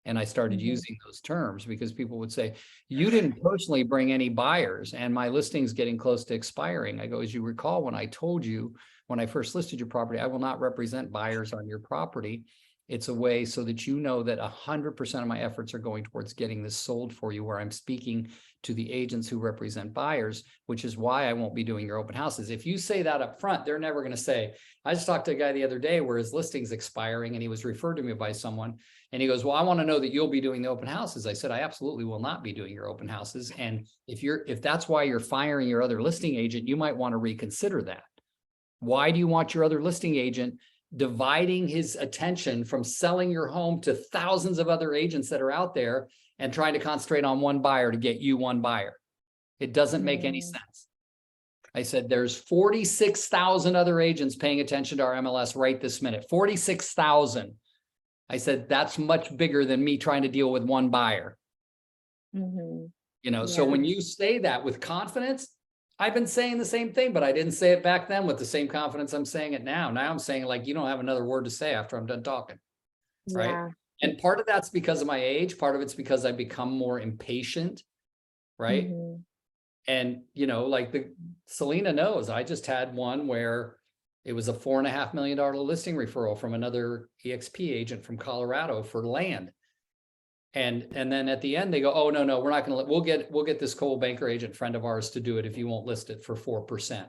And I started Mhm. using those terms because people would say, you didn't personally bring any buyers and my listing's getting close to expiring. I go, as you recall, when I told you, when I first listed your property, I will not represent buyers on your property. It's a way so that you know that 100% of my efforts are going towards getting this sold for you, where I'm speaking to the agents who represent buyers, which is why I won't be doing your open houses. If you say that up front, they're never going to say, I just talked to a guy the other day where his listing's expiring and he was referred to me by someone. And he goes, well, I want to know that you'll be doing the open houses. I said, I absolutely will not be doing your open houses. And if that's why you're firing your other listing agent, you might want to reconsider that. Why do you want your other listing agent dividing his attention from selling your home to thousands of other agents that are out there and trying to concentrate on one buyer to get you one buyer? It doesn't make any sense. I said, there's 46,000 other agents paying attention to our MLS right this minute, 46,000. I said, that's much bigger than me trying to deal with one buyer. Mhm. You know, so Yeah. when you say that with confidence, I've been saying the same thing, but I didn't say it back then with the same confidence I'm saying it now. Now I'm saying, like, you don't have another word to say after I'm done talking. Right. Yeah. And part of that's because of my age. Part of it's because I've become more impatient. Right. Mhm. And, you know, like Selena knows, I just had one where it was a $4.5 million listing referral from another EXP agent from Colorado for land. And then at the end they go, oh, no, we're not going to, we'll get this Coldwell Banker agent friend of ours to do it if you won't list it for 4%.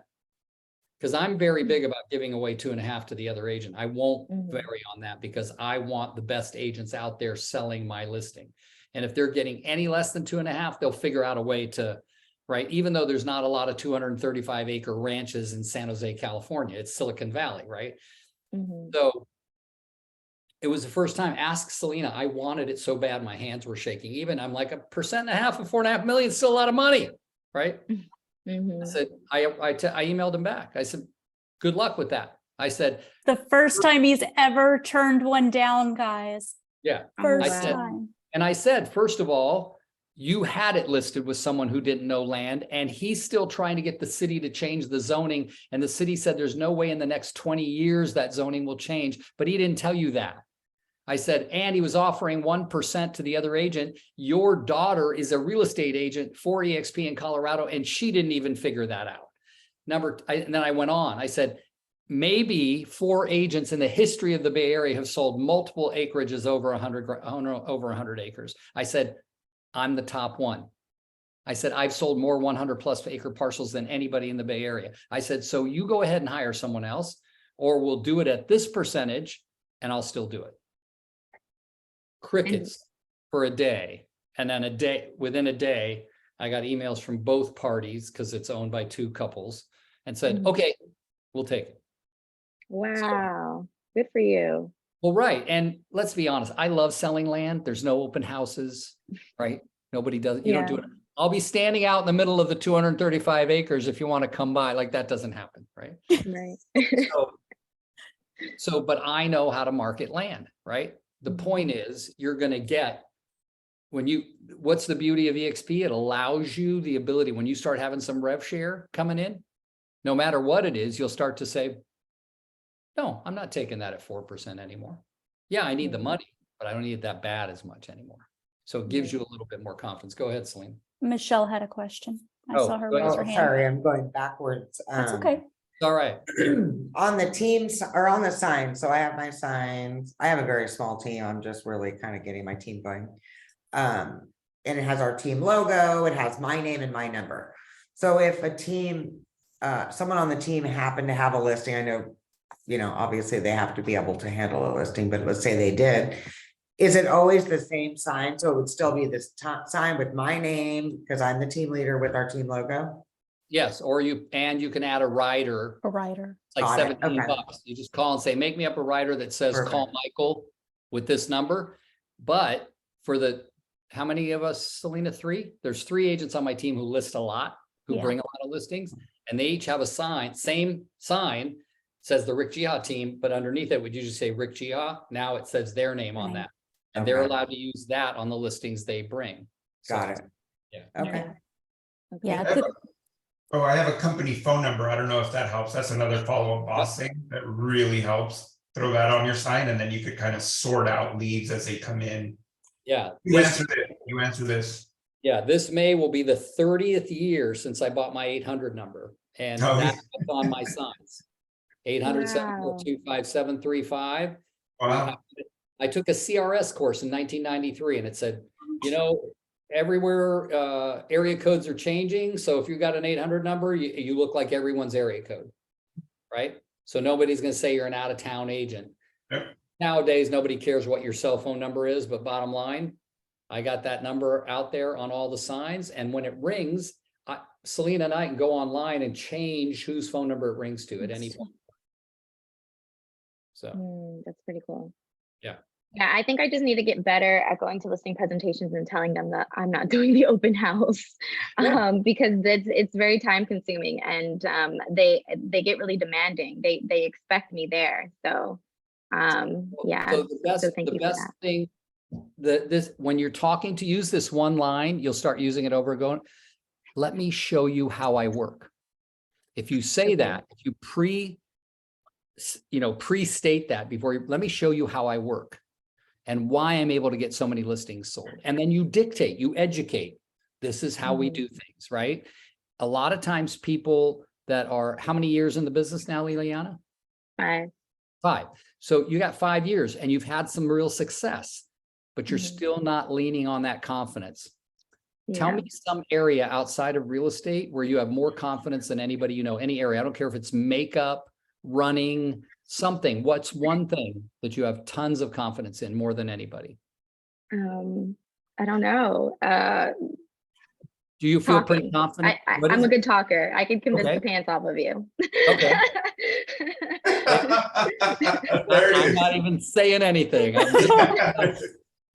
Because I'm very big about giving away 2.5 to the other agent. I won't vary on that because I want the best agents out there selling my listing. And if they're getting any less than 2.5, they'll figure out a way to, right? Even though there's not a lot of 235 acre ranches in San Jose, California, it's Silicon Valley, right? Mhm. So it was the first time. Ask Selena. I wanted it so bad, my hands were shaking. Even I'm like 1.5% of 4.5 million is still a lot of money, right? I Mhm. said, I emailed him back. I said, good luck with that. I said, The first time he's ever turned one down, guys. yeah. First I said, time. and I said, first of all, you had it listed with someone who didn't know land, and he's still trying to get the city to change the zoning. And the city said there's no way in the next 20 years that zoning will change, but he didn't tell you that. I said, and he was offering 1% to the other agent. Your daughter is a real estate agent for EXP in Colorado, and she didn't even figure that out. And then I went on. I said, maybe 4 agents in the history of the Bay Area have sold multiple acreages over 100 acres. I said, I'm the top one. I said, I've sold more 100+ acre parcels than anybody in the Bay Area. I said, so you go ahead and hire someone else, or we'll do it at this percentage and I'll still do it. Crickets for a day. And then within a day, I got emails from both parties because it's owned by 2 couples and said, okay, we'll take it. Wow. Good for you. Well, right. And let's be honest, I love selling land. There's no open houses, right? Nobody does, you don't do it. I'll be standing out in the middle of the 235 acres if you want to come by. Like, that doesn't happen, right? Right. But I know how to market land, right? The point is, you're going to get, what's the beauty of EXP? It allows you the ability, when you start having some rev share coming in, no matter what it is, you'll start to say, no, I'm not taking that at 4% anymore. Yeah, I need the money, but I don't need it that bad as much anymore. So it gives you a little bit more confidence. Go ahead, Celine. Michelle had a question. I Oh, saw her go ahead. raise her hand. Sorry, I'm going backwards. That's okay. All right. On the teams or on the signs, so I have my signs. I have a very small team. I'm just really kind of getting my team going. And it has our team logo, it has my name and my number. So if a team, someone on the team happened to have a listing, I know, obviously they have to be able to handle a listing, but let's say they did. Is it always the same sign? So it would still be this sign with my name because I'm the team leader with our team logo? Yes, or you can add a rider, A writer. like Got it, $17. okay. You just call and say, make me up a rider that says, Perfect. call Michael with this number. But for how many of us, Selena? 3? There's 3 agents on my team who list a lot, who Yeah. bring a lot of listings, and they each have a sign, same sign, says the Rick Jiha team, but underneath it would usually say Rick Jiha. Now it says their name on Right. that. And they're Okay. allowed to use that on the listings they bring. Got it. Yeah. Okay. Yeah. I have I have a company phone number. I don't know if that helps. That's another follow-up boss thing that really helps. Throw that on your sign and then you could kind of sort out leads as they come in. Yeah. You answer it. You answer this. Yeah, this May will be the 30th year since I bought my 800 number, and Oh, that's what's on my signs. 800 Wow. 7425735. Wow. I took a CRS course in 1993, and it said, you know, everywhere area codes are changing. So if you got an 800 number, you look like everyone's area code, right? So nobody's going to say you're an out-of-town agent. Yep. Nowadays, nobody cares what your cell phone number is, but bottom line, I got that number out there on all the signs, and when it rings, Selena and I can go online and change whose phone number it rings to at any point. So, That's pretty cool. Yeah. Yeah, I think I just need to get better at going to listing presentations and telling them that I'm not doing the open house, Yeah. because it's very time consuming, and they get really demanding. They expect me there. So yeah. so the best, thank the you for best that. thing, this when you're talking to use this one line, you'll start using it over and going, let me show you how I work. If you say Okay. that, if you pre-state that before you, let me show you how I work and why I'm able to get so many listings sold. And then you dictate, you educate. This is how we Mhm. do things, right? A lot of times people that are, how many years in the business now, Liliana? 5. 5. So you got 5 years and you've had some real success, but you're Mhm. still not leaning on that confidence. Tell Yeah. me some area outside of real estate where you have more confidence than anybody you know, any area. I don't care if it's makeup, running, something. What's one thing that you have tons of confidence in more than anybody? I don't know. Do you feel pretty Talking. confident? What I'm is a it? good talker. I can convince Okay. the pants off of you. Okay. There I'm it not is. even saying anything. I'm just,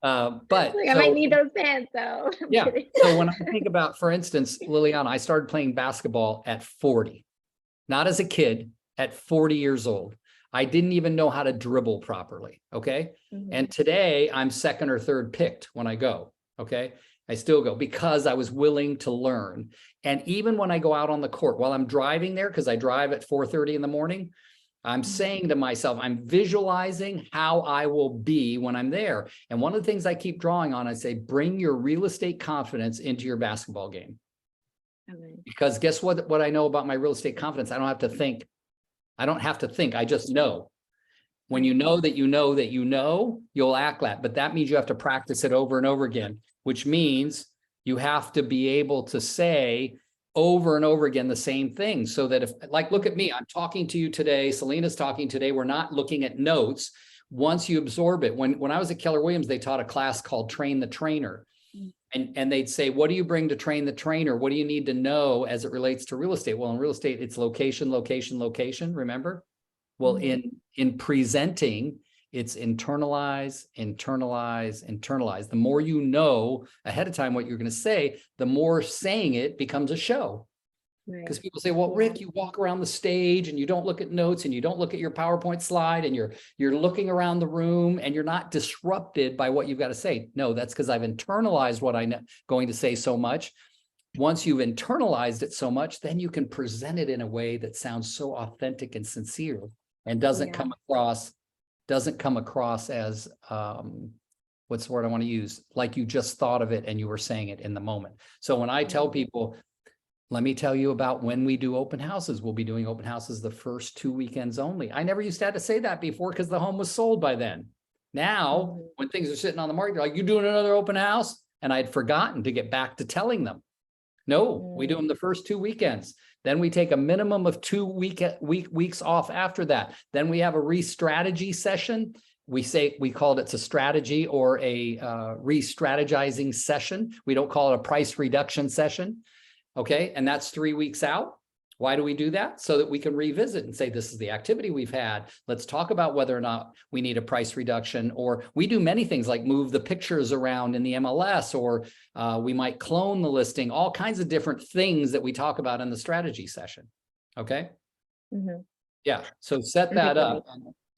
but Like, I so, might need those pants though. I'm yeah. kidding. So when I think about, for instance, Liliana, I started playing basketball at 40, not as a kid, at 40 years old. I didn't even know how to dribble properly. Okay. Mhm. And today I'm second or third picked when I go. Okay. I still go because I was willing to learn. And even when I go out on the court while I'm driving there, because I drive at 4:30 in the morning, I'm saying to myself, I'm visualizing how I will be when I'm there. And one of the things I keep drawing on, I say, bring your real estate confidence into your basketball game. Okay. Because guess what I know about my real estate confidence? I don't have to think. I just know. When you know that you know that you know, you'll act that. But that means you have to practice it over and over again, which means you have to be able to say over and over again the same thing. So that if, like, look at me, I'm talking to you today, Selena's talking today, we're not looking at notes. Once you absorb it, when I was at Keller Williams, they taught a class called Train the Trainer. And they'd say, what do you bring to train the trainer? What do you need to know as it relates to real estate? Well, in real estate, it's location, location, location, remember? Well, in presenting, it's internalize, internalize, internalize. The more you know ahead of time what you're going to say, the more saying it becomes a show. Because people say, well, Rick, you walk around the stage and you don't look at notes and you don't look at your PowerPoint slide and you're looking around the room and you're not disrupted by what you've got to say. No, that's because I've internalized what I'm going to say so much. Once you've internalized it so much, then you can present it in a way that sounds so authentic and sincere and doesn't come across as what's the word I want to use? Like you just thought of it and you were saying it in the moment. So when I tell people, let me tell you about when we do open houses. We'll be doing open houses the first 2 weekends only. I never used to have to say that before because the home was sold by then. Now, when things are sitting on the market, they're like, you doing another open house? And I'd forgotten to get back to telling them. No, we do them the first 2 weekends. Then we take a minimum of 2 weeks off after that. Then we have a re-strategy session. We called it a strategy or a re-strategizing session. We don't call it a price reduction session. Okay, and that's 3 weeks out. Why do we do that? So that we can revisit and say, this is the activity we've had. Let's talk about whether or not we need a price reduction, or we do many things like move the pictures around in the MLS, or we might clone the listing, all kinds of different things that we talk about in the strategy session. Okay. Yeah. So set that up.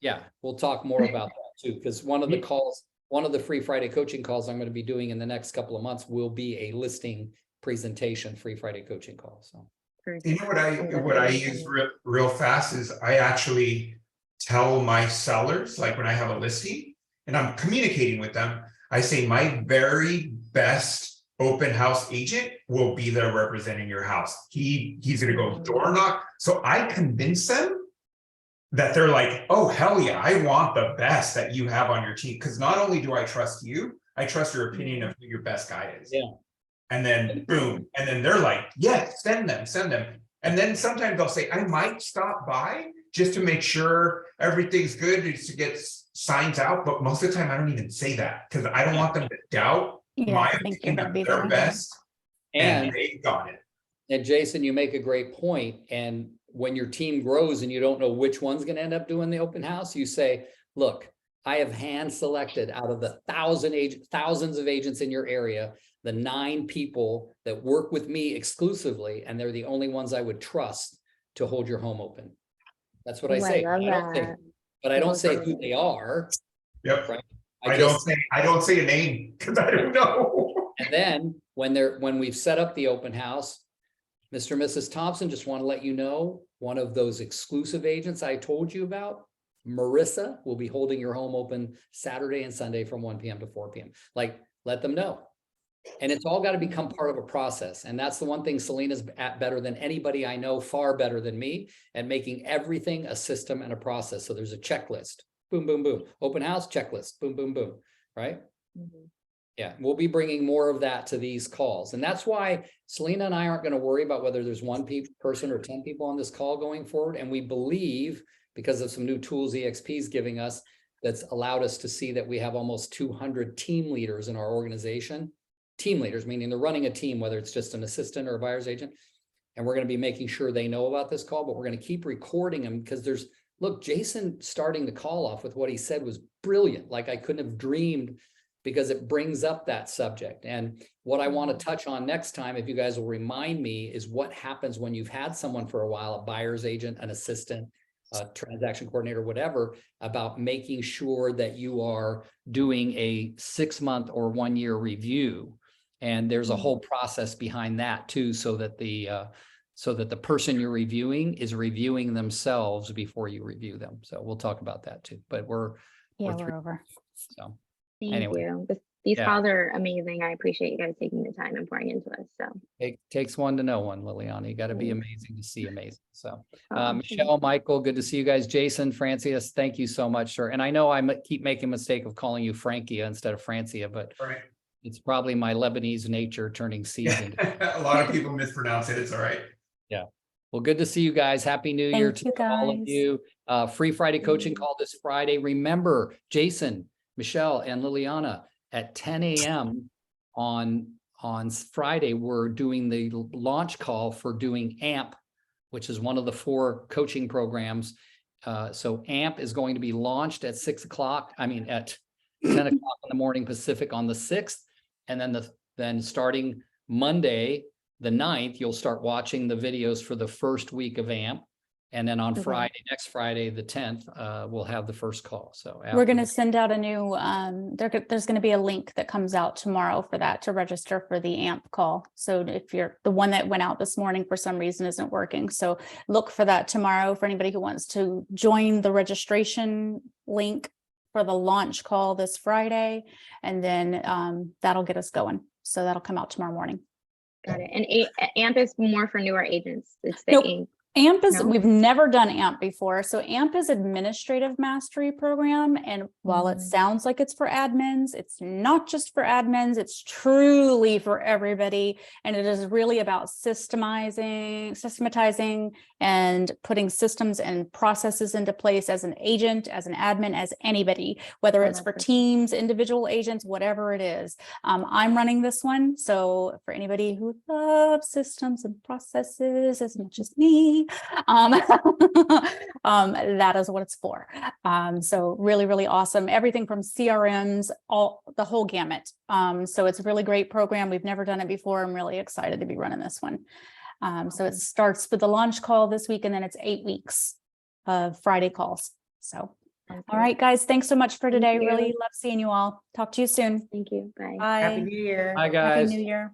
Yeah. We'll talk more about that too, because one of the free Friday coaching calls I'm going to be doing in the next couple of months will be a listing presentation, free Friday coaching call. So, you know what I use real fast is I actually tell my sellers, like when I have a listing and I'm communicating with them, I say my very best open house agent will be there representing your house. He's gonna go door knock. So I convince them that they're like, oh, hell yeah, I want the best that you have on your team. Because not only do I trust you, I trust your opinion of who your best guy is. Yeah. And then boom, and then they're like, yes, send them. And then sometimes they'll say, I might stop by just to make sure everything's good, just to get signs out. But most of the time, I don't even say that because I don't want them to doubt Yeah, my I think you're opinion gonna of be their there. best. And And, they got it. and Jason, you make a great point. And when your team grows and you don't know which one's gonna end up doing the open house, you say, look, I have hand selected out of the thousands of agents in your area, the 9 people that work with me exclusively, and they're the only ones I would trust to hold your home open. That's what I Ooh, I say. love don't say, that. but I don't love say that. who they are. Yep. Right. I don't say a name because I don't know. And then when we've set up the open house, Mr. and Mrs. Thompson, just want to let you know, one of those exclusive agents I told you about, Marissa, will be holding your home open Saturday and Sunday from 1 p.m. to 4 p.m. Like, let them know. And it's all got to become part of a process. And that's the one thing Selena's at better than anybody I know, far better than me, at making everything a system and a process. So there's a checklist. Boom, boom, boom. Open house checklist. Boom, boom, boom. Right? Yeah, we'll be bringing more of that to these calls. And that's why Selena and I aren't going to worry about whether there's one person or 10 people on this call going forward. And we believe, because of some new tools EXP is giving us, that's allowed us to see that we have almost 200 team leaders in our organization. Team leaders, meaning they're running a team, whether it's just an assistant or a buyer's agent. And we're going to be making sure they know about this call, but we're going to keep recording them because look, Jason starting the call off with what he said was brilliant. Like, I couldn't have dreamed, because it brings up that subject. And what I want to touch on next time, if you guys will remind me, is what happens when you've had someone for a while, a buyer's agent, an assistant, a transaction coordinator, whatever, about making sure that you are doing a 6-month or 1-year review. And there's a whole process behind that too, so that the person you're reviewing is reviewing themselves before you review them. So we'll talk about that too, but we're over. so. Thank Anyway, you. These yeah. calls are amazing. I appreciate you guys taking the time and pouring into us. So It takes one to know one, Liliana. You got to be Thanks. amazing to see amazing. So Oh, Michelle, Michael, good to see you guys. Jason, Francia, thank you so much, sir. And I know keep making a mistake of calling you Frankia instead of Francia, but Right. it's probably my Lebanese nature turning C's into. A lot of people mispronounce it. It's all right. Yeah. Well, good to see you guys. Happy New Year Thank to you, all of guys. you. Free Friday coaching call this Friday. Remember, Jason, Michelle, and Liliana, at 10 a.m. on Friday, we're doing the launch call for doing AMP, which is one of the 4 coaching programs. So AMP is going to be launched at 6 o'clock. I mean, at 10 o'clock in the morning Pacific on the 6th. And then starting Monday, the 9th, you'll start watching the videos for the first week of AMP. And then on next Friday, the 10th, we'll have the first call. So We're going to send out a new, there's going to be a link that comes out tomorrow for that to register for the AMP call. So if you're the one that went out this morning for some reason isn't working. So look for that tomorrow for anybody who wants to join the registration link for the launch call this Friday. And then that'll get us going. So that'll come out tomorrow morning. got it. And AMP is more for newer agents. It's the Nope. AMP. AMP is, No? we've never done AMP before. So AMP is administrative mastery program. And while it sounds like it's for admins, it's not just for admins, it's truly for everybody. And it is really about systematizing and putting systems and processes into place as an agent, as an admin, as anybody, whether it's for teams, individual agents, whatever it is. I'm running this one. So for anybody who loves systems and processes as much as me, that is what it's for. So really, really awesome. Everything from CRMs, the whole gamut. So it's a really great program. We've never done it before. I'm really excited to be running this one. So it starts with the launch call this week, and then it's 8 weeks of Friday calls. So, all right, guys, thanks so much for today. Really love seeing you all. Talk to you soon. Thank you. Bye. Bye. Happy New Year. Hi, guys. Happy New Year.